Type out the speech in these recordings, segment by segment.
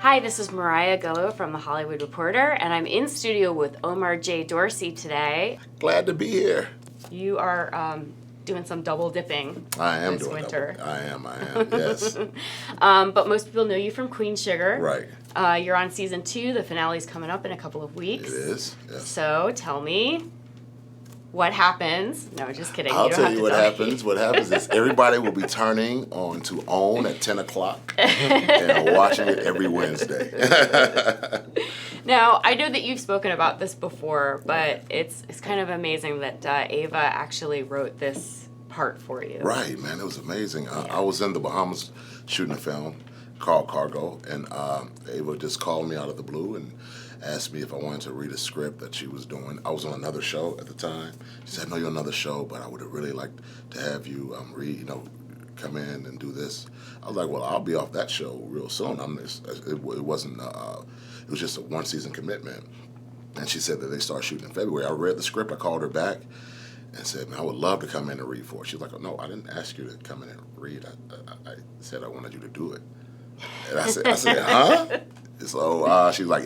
Hi, this is Mariah Gullo from The Hollywood Reporter, and I'm in studio with Omar J. Dorsey today. Glad to be here. You are doing some double dipping I am this doing winter. double. I am, yes. But most people know you from Queen Sugar. Right. You're on season 2. The finale's coming up in a couple of weeks. It is, yes. So tell me what happens. No, just kidding. I'll don't tell have you to what tell happens. Me. What happens is everybody will be turning on to OWN at 10 o'clock and watching it every Wednesday. Now, I know that you've spoken about this before, but it's kind of amazing that Ava actually wrote this part for you. Right, man. It was amazing. I was in the Bahamas shooting a film called Cargo, and Ava just called me out of the blue and asked me if I wanted to read a script that she was doing. I was on another show at the time. She said, "No, you're on another show, but I would have really liked to have you read, come in and do this." I was like, "Well, I'll be off that show real soon." It wasn't. It was just a one-season commitment. And she said that they start shooting in February. I read the script. I called her back and said, "Man, I would love to come in and read for it." She's like, "Oh, no, I didn't ask you to come in and read. I said I wanted you to do it." And I said, "Huh?" So she's like,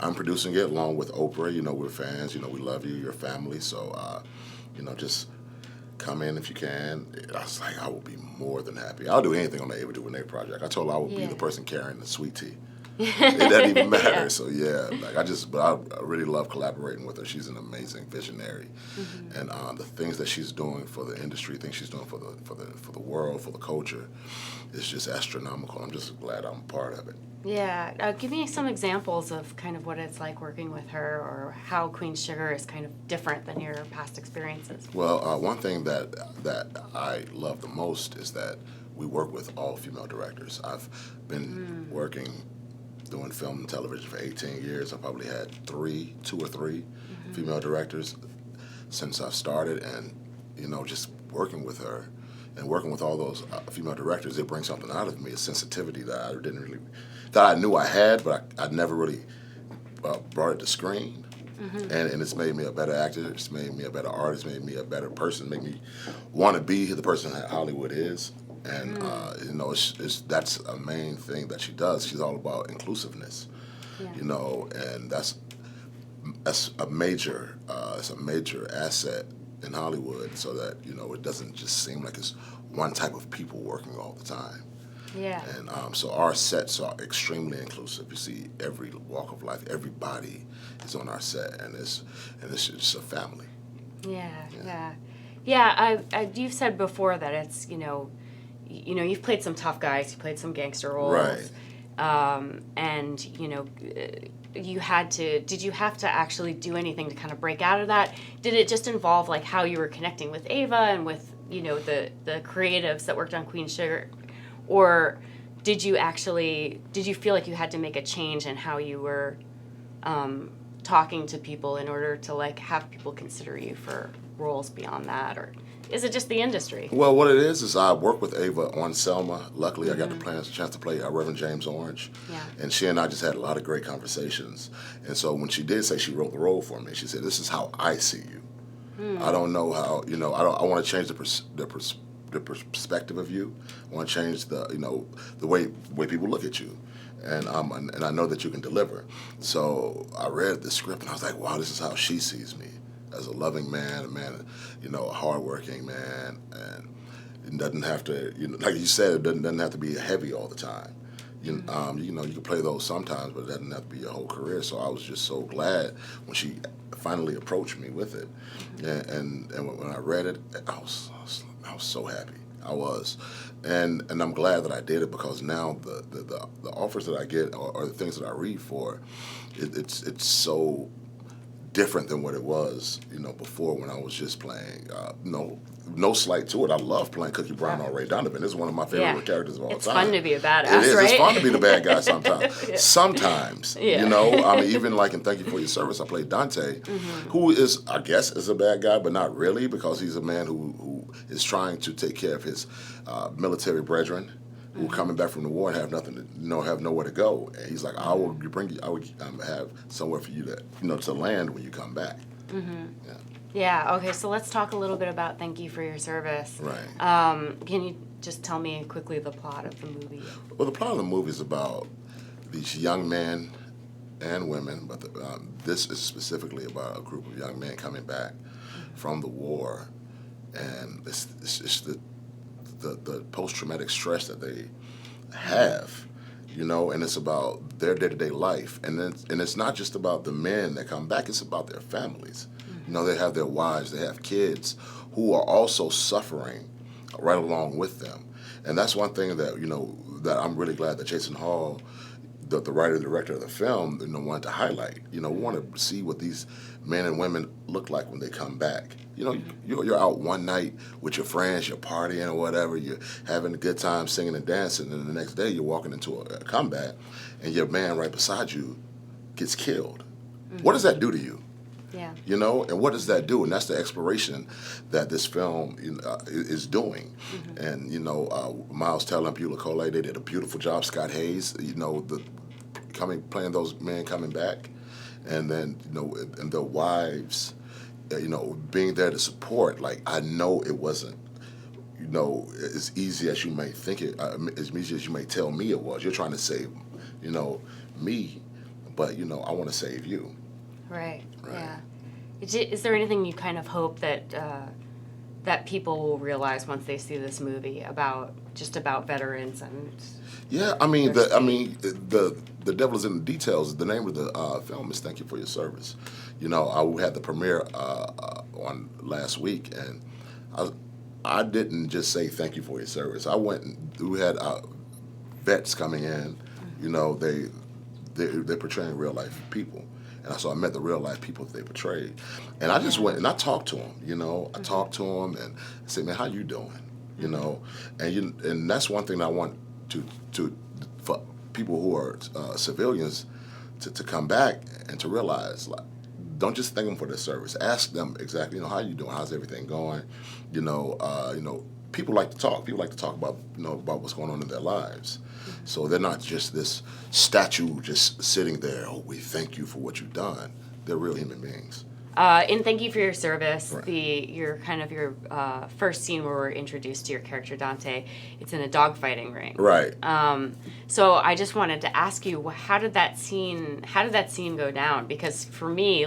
I'm producing it along with Oprah. We're fans. We love you. You're family. So, just come in if you can. I was like, I will be more than happy. I'll do anything on the Ava DuVernay project. I told her I would be the person carrying the sweet tea. It doesn't even matter. Yeah. So yeah, I really love collaborating with her. She's an amazing visionary, and the things that she's doing for the industry, things she's doing for the world, for the culture, is just astronomical. I'm just glad I'm part of it. Yeah. Give me some examples of kind of what it's like working with her, or how Queen Sugar is kind of different than your past experiences. Well, one thing that I love the most is that we work with all female directors. I've been working doing film and television for 18 years. I probably had two or three female directors since I started, and just working with her and working with all those female directors, it brings something out of me, a sensitivity that I knew I had, but I'd never really brought it to screen. And it's made me a better actor. It's made me a better artist. Made me a better person. Made me want to be the person that Hollywood is. And that's a main thing that she does. She's all about inclusiveness, and that's a major asset in Hollywood, so that it doesn't just seem like it's one type of people working all the time. Yeah. And so our sets are extremely inclusive. You see every walk of life, everybody is on our set, and it's just a family. Yeah. You've said before that it's you've played some tough guys, you played some gangster roles, right? And did you have to actually do anything to kind of break out of that? Did it just involve like how you were connecting with Ava and with the creatives that worked on Queen Sugar, or did you feel like you had to make a change in how you were talking to people in order to like have people consider you for roles beyond that, or is it just the industry? Well, what it is I worked with Ava on Selma. Luckily, I got the chance to play Reverend James Orange. Yeah. And she and I just had a lot of great conversations. And so when she did say she wrote the role for me, she said, "This is how I see you. I don't know how, I want to change the perspective of you. I want to change the way people look at you. And I know that you can deliver." So I read the script and I was like, wow, this is how she sees me. As a loving man, a hardworking man, and it doesn't have to, like you said, it doesn't have to be heavy all the time. You can play those sometimes, but it doesn't have to be your whole career. So I was just so glad when she finally approached me with it, and when I read it, I was so happy. I was, and I'm glad that I did it, because now the offers that I get or the things that I read for, it's so different than what it was, before, when I was just playing. No slight to it. I love playing Cookie Brown on Ray Donovan. It's one of my favorite characters of all time. It's fun to be a badass, It is. right? It's fun to be the bad guy sometimes. Sometimes, even like in Thank You for Your Service, I played Dante, who is, I guess, is a bad guy, but not really, because he's a man who is trying to take care of his military brethren who are coming back from the war and have nothing to, have nowhere to go. And he's like, I will have somewhere for you to land when you come back. Yeah, okay, so let's talk a little bit about Thank You for Your Service. Right. Can you just tell me quickly the plot of the movie? Well, the plot of the movie is about these young men and women, but this is specifically about a group of young men coming back from the war, and it's the post-traumatic stress that they have, and it's about their day-to-day life, and it's not just about the men that come back; it's about their families. They have their wives, they have kids who are also suffering right along with them, and that's one thing that I'm really glad that Jason Hall, the writer and director of the film, wanted to highlight. We want to see what these men and women look like when they come back. You're out one night with your friends, you're partying or whatever, you're having a good time singing and dancing, and the next day you're walking into a combat, and your man right beside you gets killed. What does that do to you? Yeah. And what does that do? And that's the exploration that this film is doing. And Miles Teller and Beulah Cole, they did a beautiful job. Scott Hayes, playing those men coming back, and then and their wives, being there to support. Like, I know it wasn't as easy as you may think it, as easy as you may tell me it was. You're trying to save me, but I want to save you. Right. Yeah. Is there anything you kind of hope that that people will realize once they see this movie about veterans and? Yeah, the devil is in the details. The name of the film is "Thank You for Your Service." I had the premiere on last week, and I didn't just say thank you for your service. I went and we had vets coming in. They're portraying real life people. And so I met the real life people that they portrayed, and I just went and I talked to them. I talked to them and I said, "Man, how you doing?" And that's one thing I want to for people who are civilians to come back and to realize, like, don't just thank them for their service. Ask them exactly, how you doing? How's everything going? People like to talk. People like to talk about about what's going on in their lives. So they're not just this statue just sitting there. Oh, we thank you for what you've done. They're real human beings. In Thank You for Your Service, Right. your first scene where we're introduced to your character Dante, it's in a dogfighting ring. Right. So I just wanted to ask you, how did that scene go down? Because for me,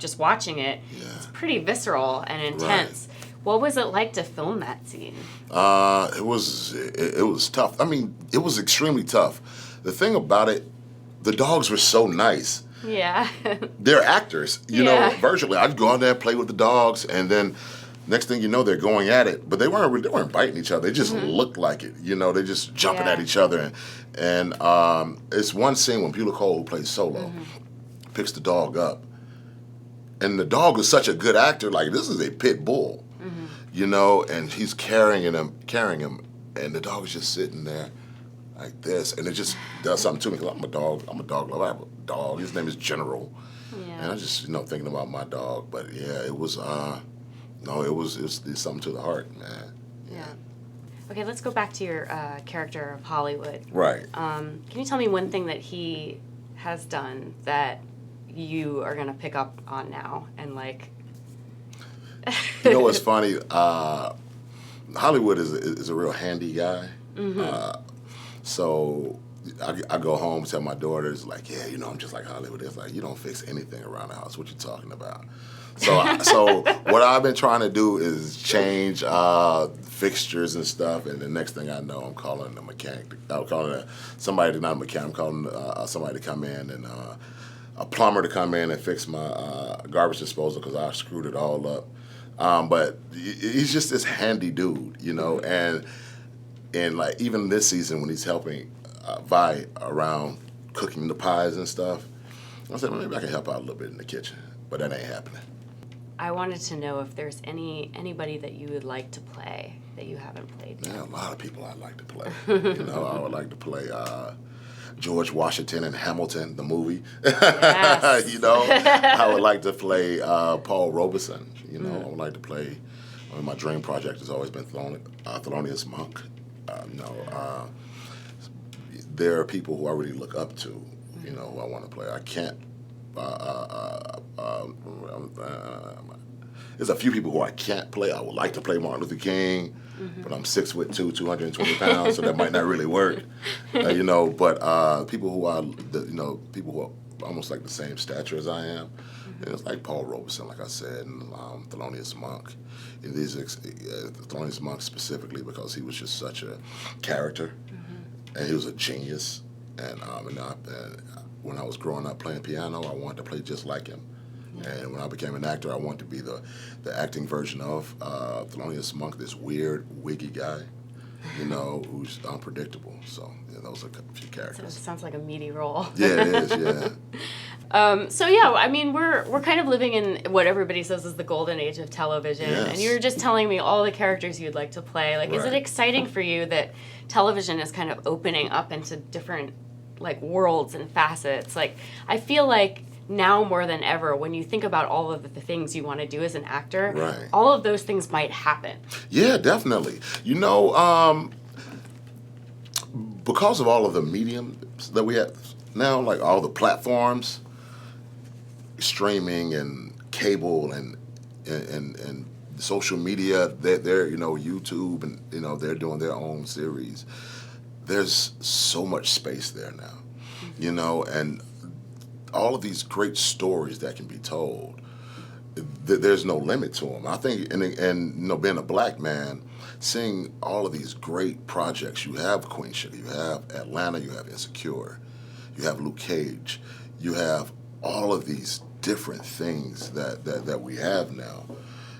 just watching it, it's pretty visceral and intense. Right. What was it like to film that scene? It was tough. It was extremely tough. The thing about it, the dogs were so nice. Yeah. They're actors, virtually. I'd go out there and play with the dogs, and then next thing you know, they're going at it. But they weren't biting each other. They just looked like it. They just jumping at each other. And it's one scene when Beulah Cole, who plays Solo, picks the dog up. And the dog is such a good actor. Like, this is a pit bull, and he's carrying him, and the dog is just sitting there like this, and it just does something to me, because I'm a dog lover. I have a dog. His name is General. Yeah. And I just, thinking about my dog. But yeah, it was, it was something to the heart, man. Yeah. Okay, let's go back to your character of Hollywood. Right. Can you tell me one thing that he has done that you are going to pick up on now and like? You know what's funny? Hollywood is a real handy guy. So I go home, tell my daughters, like, yeah, I'm just like Hollywood. It's like, you don't fix anything around the house. What you talking about? So what I've been trying to do is change fixtures and stuff, and the next thing I know, I'm calling a mechanic. I'm calling somebody, not a mechanic, I'm calling somebody to come in, and a plumber to come in and fix my garbage disposal, because I screwed it all up. But he's just this handy dude, and like even this season when he's helping Vi around cooking the pies and stuff, I said, well, maybe I can help out a little bit in the kitchen, but that ain't happening. I wanted to know if there's anybody that you would like to play that you haven't played yet. Yeah, a lot of people I'd like to play. I would like to play George Washington in Hamilton, the movie. Yes. I would like to play Paul Robeson. I would like to play. My dream project has always been Thelonious Monk. There are people who I really look up to. Who I want to play. I can't. there's a few people who I can't play. I would like to play Martin Luther King, but I'm 6'2", 220 pounds, so that might not really work. You know, but people who are, people who are almost like the same stature as I am. It's like Paul Robeson, like I said, and Thelonious Monk. And Thelonious Monk specifically because he was just such a character, and he was a genius. And when I was growing up playing piano, I wanted to play just like him. And when I became an actor, I wanted to be the acting version of Thelonious Monk, this weird, wiggy guy, who's unpredictable. So those are a few characters. So it sounds like a meaty role. Yeah, it is, yeah. So yeah, I mean, we're kind of living in what everybody says is the golden age of television. Yes. And you were just telling me all the characters you'd like to play. Like, is it Right. exciting for you that television is kind of opening up into different, like, worlds and facets? Like, I feel like now more than ever, when you think about all of the things you want to do as an actor, Right. all of those things might happen. Yeah, definitely. Because of all of the mediums that we have now, like all the platforms, streaming and cable and social media, they're YouTube, and they're doing their own series. There's so much space there now, and all of these great stories that can be told. There's no limit to them. I think, and being a black man, seeing all of these great projects. You have Queen Sugar, you have Atlanta, you have Insecure, you have Luke Cage, you have all of these different things that we have now,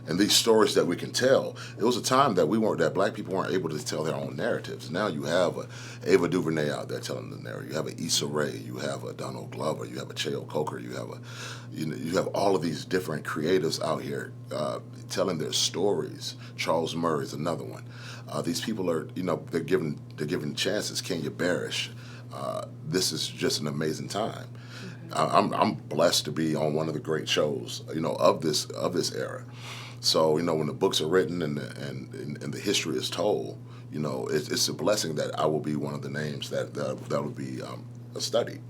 and these stories that we can tell. It was a time that black people weren't able to tell their own narratives. Now you have a Ava DuVernay out there telling the narrative. You have a Issa Rae, you have a Donald Glover, you have a Cheo Coker, you have all of these different creatives out here telling their stories. Charles Murray is another one. These people are, they're given chances. Kenya Barris. This is just an amazing time. I'm blessed to be on one of the great shows, of this era. So, when the books are written and the history is told, it's a blessing that I will be one of the names that will be studied.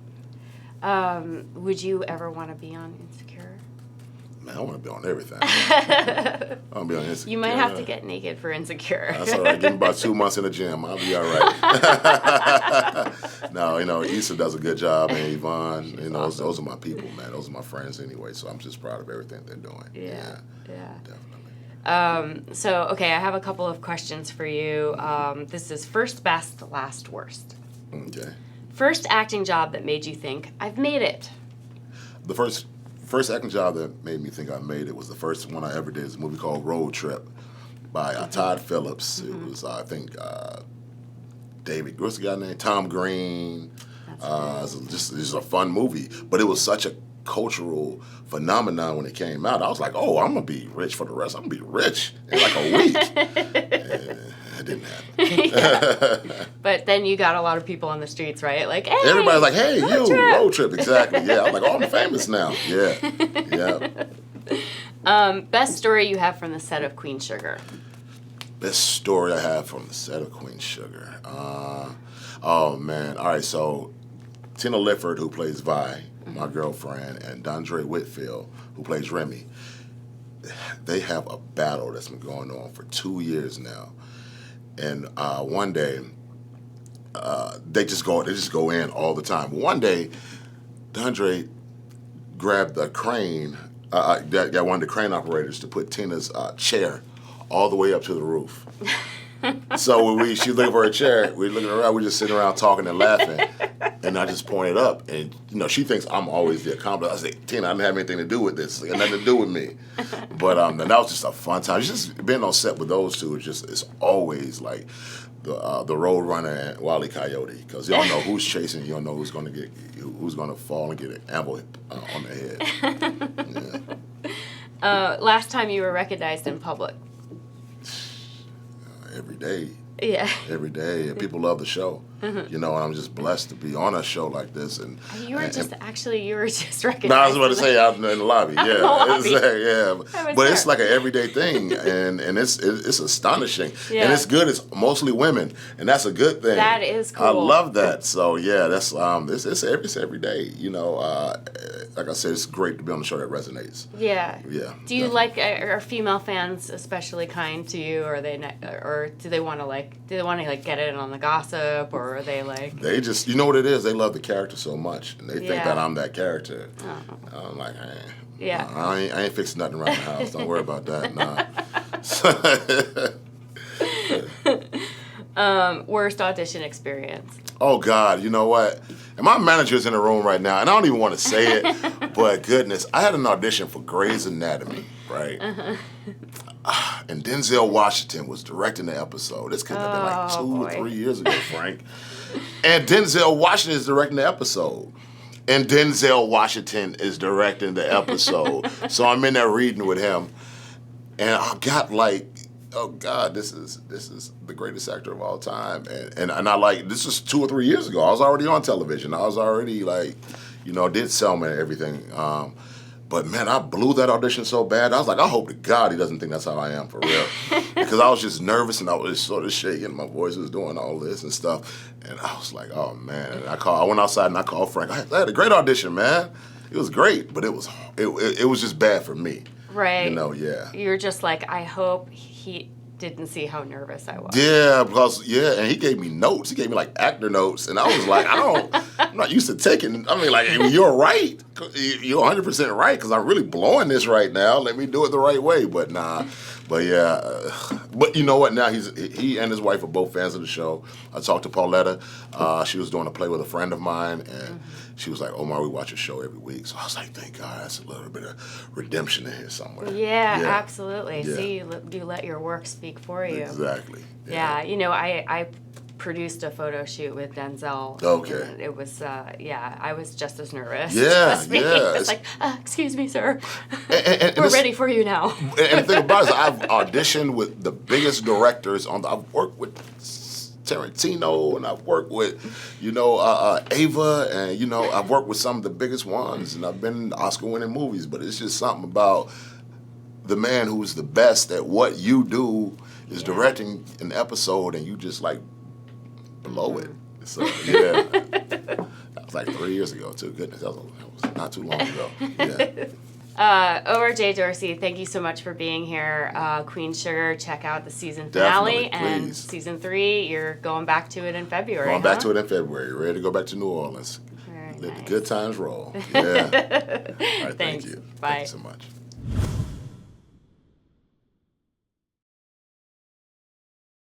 Would you ever want to be on Insecure? Man, I want to be on everything. I want to be on Insecure. You might have to get naked for Insecure. That's all right. Give me about 2 months in the gym. I'll be all right. No, Issa does a good job, and Yvonne. Awesome. Those are my people, man. Those are my friends anyway. So I'm just proud of everything they're doing. Yeah. Definitely. So, okay, I have a couple of questions for you. This is first best, last worst. Okay. First acting job that made you think, I've made it. The first acting job that made me think I made it was the first one I ever did. It's a movie called Road Trip by Todd Phillips. It was, I think, David, what's the guy named? Tom Green. Just a fun movie. But it was such a cultural phenomenon when it came out. I was like, oh, I'm going to be rich for the rest. I'm going to be rich in like a week. It didn't happen. But then you got a lot of people on the streets, right? Like, hey, everybody's like, hey, road trip. trip. Exactly. Yeah. I'm like, oh, I'm famous now. Yeah. Best story you have from the set of Queen Sugar? Best story I have from the set of Queen Sugar. Oh, man. All right, so Tina Lifford, who plays Vi, my girlfriend, and Dondre Whitfield, who plays Remy, they have a battle that's been going on for 2 years now. And one day, they just go in all the time. One day, Dondre grabbed the crane, got one of the crane operators to put Tina's chair all the way up to the roof. So when she's looking for a chair, we're looking around, we're just sitting around talking and laughing. And I just pointed up, and she thinks I'm always the accomplice. I say, Tina, I didn't have anything to do with this. It had nothing to do with me. But and that was just a fun time. Just being on set with those two it's always like the Road Runner and Wile E. Coyote, because you don't know who's chasing, you don't know who's going to fall and get an anvil on the head. Yeah. Last time you were recognized in public? Every day. Yeah. every day, and people love the show. You know, and I'm just blessed to be on a show like this. And You were just recognized. no, I was about to say out in the lobby. Out in Yeah, the lobby. yeah. But it's like an everyday thing, and it's astonishing. Yeah. And it's good. It's mostly women, and that's a good thing. That is cool. I love that. So yeah, that's it's every day. You know, like I said, it's great to be on the show that resonates. Yeah. Yeah. Do you like are female fans especially kind to you, or do they want to get in on the gossip, or are they like? They just, you know what it is? They love the character so much, and they think Yeah. that I'm that character. Oh. I'm like, Yeah. I ain't fixing nothing around the house. Don't worry about that. Nah. Worst audition experience. Oh God, you know what? And my manager's in the room right now, and I don't even want to say it, but goodness, I had an audition for Grey's Anatomy, right? And Denzel Washington was directing the episode. This could have been like 2 or 3 years ago, Frank. And Denzel Washington is directing the episode. And Denzel Washington is directing the episode. So I'm in there reading with him. And I got like, oh God, this is the greatest actor of all time. And I like, this was 2 or 3 years ago. I was already on television. I was already like, you know, did Selma and everything. But man, I blew that audition so bad. I was like, I hope to God he doesn't think that's how I am for real. Because I was just nervous and I was sort of shaking. My voice was doing all this and stuff. And I was like, oh man. And I went outside and I called Frank. I had a great audition, man. It was great, but it was just bad for me. Right. You know, yeah. You're just like, I hope he didn't see how nervous I was. Yeah, and he gave me notes. He gave me like actor notes, and I was like, I'm not used to taking. I mean, like, you're right. You're 100% right because I'm really blowing this right now. Let me do it the right way. But nah, but yeah, but you know what? Now he and his wife are both fans of the show. I talked to Pauletta. She was doing a play with a friend of mine, and she was like, Omar, we watch a show every week. So I was like, thank God, that's a little bit of redemption in here somewhere. Yeah, absolutely. Yeah. See, you let your work speak for you. Exactly. Yeah, you know, I produced a photo shoot with Denzel. Okay. And it was, I was just as nervous. Yeah, Trust me. yeah. It's like, excuse me, sir. And We're ready for you now. And the thing about it is I've auditioned with the biggest directors I've worked with Tarantino, and I've worked with, you know, Ava, and, you know, I've worked with some of the biggest ones, and I've been in Oscar-winning movies, but it's just something about the man who's the best at what you do is directing an episode, and you just, like, blow it. So, yeah. That was like 3 years ago, too. Goodness, that was not too long ago. Yeah. Omar J. Dorsey, thank you so much for being here. Queen Sugar, check out the season finale. Definitely, and please. Season 3, you're going back to it in February. Going back to it in February. Ready to go back to New Orleans. Very Let nice. the good times roll. Yeah. All right, thank Thanks. you. Bye. Thank you so much.